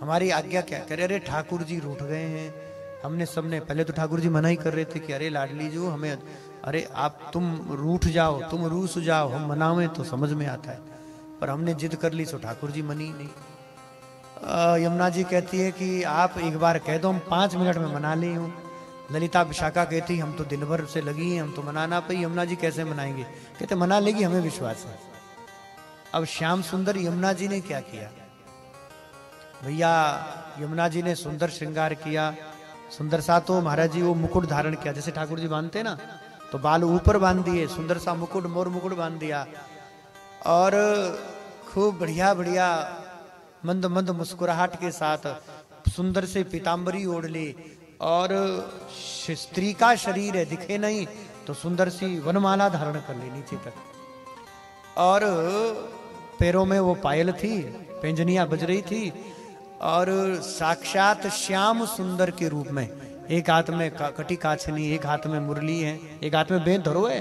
हमारी आज्ञा क्या? कह रहे अरे ठाकुर जी रूठ गए हैं। हमने सबने पहले तो ठाकुर जी मना ही कर रहे थे कि अरे लाडली जो हमें, अरे आप तुम रूठ जाओ, तुम रूस जाओ, हम मनावे तो समझ में आता है, पर हमने जिद कर ली तो ठाकुर जी मनी नहीं। यमुना जी कहती है कि आप एक बार कह दो, हम 5 मिनट में मना ली हूँ। ललिता विशाखा कहती हम तो दिन भर से लगी हैं, हम तो मना ना पाई। यमुना जी कैसे मनाएंगे? कहते मना लेगी, हमें विश्वास है। अब श्याम सुंदर यमुना जी ने क्या किया भैया? यमुना जी ने सुंदर श्रृंगार किया। सुंदर सा तो महाराज जी वो मुकुट धारण किया, जैसे ठाकुर जी बांधते ना, तो बाल ऊपर बांध दिए, सुंदर सा मुकुट, मोर मुकुट बांध दिया, और खूब बढ़िया बढ़िया मंद मंद मुस्कुराहट के साथ सुंदर से पीतांबरी ओढ़ ली, और स्त्री का शरीर है दिखे नहीं तो सुंदर सी वनमाला धारण कर ली नीचे तक, और पैरों में वो पायल थी, पेंजनियां बज रही थी, और साक्षात श्याम सुंदर के रूप में, एक हाथ में कटी काछनी, एक हाथ में मुरली है, एक हाथ में बेंत धरो है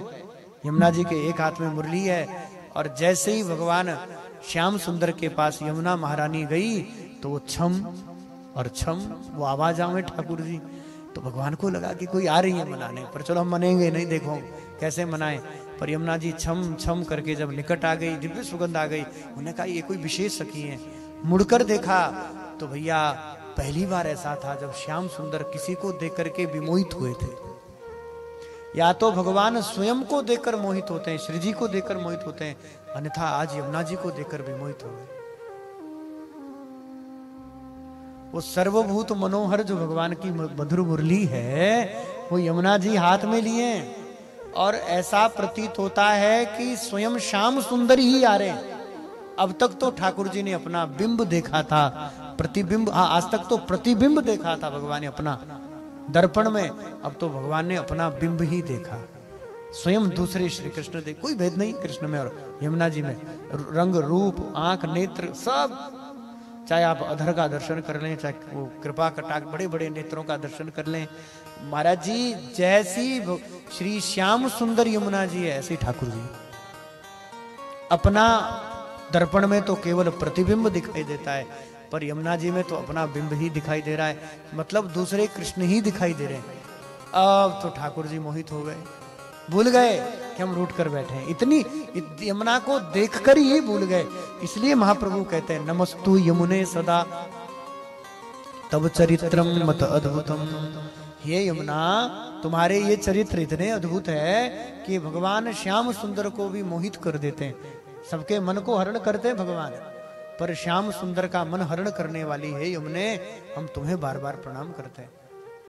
यमुना जी के, एक हाथ में मुरली है। और जैसे ही भगवान श्याम सुंदर के पास यमुना महारानी गई तो वो छम और छम वो आवाज आवे ठाकुर जी, तो भगवान को लगा कि कोई आ रही है मनाने, पर चलो हम मनेंगे नहीं, देखो कैसे मनाएं। पर यमुना जी छम छम करके जब निकट आ गई, दिव्य सुगंध आ गई, उन्होंने कहा ये कोई विशेष सखी है। मुड़कर देखा तो भैया पहली बार ऐसा था जब श्याम सुंदर किसी को देख करके विमोहित हुए थे। या तो भगवान स्वयं को देखकर मोहित होते हैं, श्री जी को देखकर मोहित होते हैं, अन्यथा आज यमुना जी को देखकर विमोहित हो गए। वो सर्वभूत मनोहर जो भगवान की मधुर मुरली है वो यमुना जी हाथ में लिए, और ऐसा प्रतीत होता है कि स्वयं श्याम सुंदर ही आ रहे हैं। अब तक तो ठाकुर जी ने अपना बिंब देखा था, प्रतिबिंब, आज तक तो प्रतिबिंब देखा था भगवान ने अपना दर्पण में, अब तो भगवान ने अपना बिंब ही देखा, स्वयं दूसरे श्री कृष्ण देख। कोई भेद नहीं कृष्ण में और यमुना जी में, रंग रूप आंख नेत्र सब, चाहे आप अधर का दर्शन कर लें, चाहे वो कृपा कटाक्ष बड़े बड़े नेत्रों का दर्शन कर लें। महाराज जी जैसी श्री श्याम सुंदर यमुना जी है ऐसी ठाकुर जी। अपना दर्पण में तो केवल प्रतिबिंब दिखाई देता है, पर यमुना जी में तो अपना बिंब ही दिखाई दे रहा है, मतलब दूसरे कृष्ण ही दिखाई दे रहे हैं। अब तो ठाकुर जी मोहित हो गए, भूल गए कि हम रूठ कर बैठे हैं, इतनी यमुना को देखकर ही भूल गए। इसलिए महाप्रभु कहते हैं नमस्तु यमुने सदा तब चरित्रम मत अद्भुतम। हे यमुना तुम्हारे ये चरित्र इतने अद्भुत है कि भगवान श्याम सुंदर को भी मोहित कर देते हैं। सबके मन को हरण करते हैं भगवान, पर श्याम सुंदर का मन हरण करने वाली है यमुने, हम तुम्हें बार बार प्रणाम करते हैं।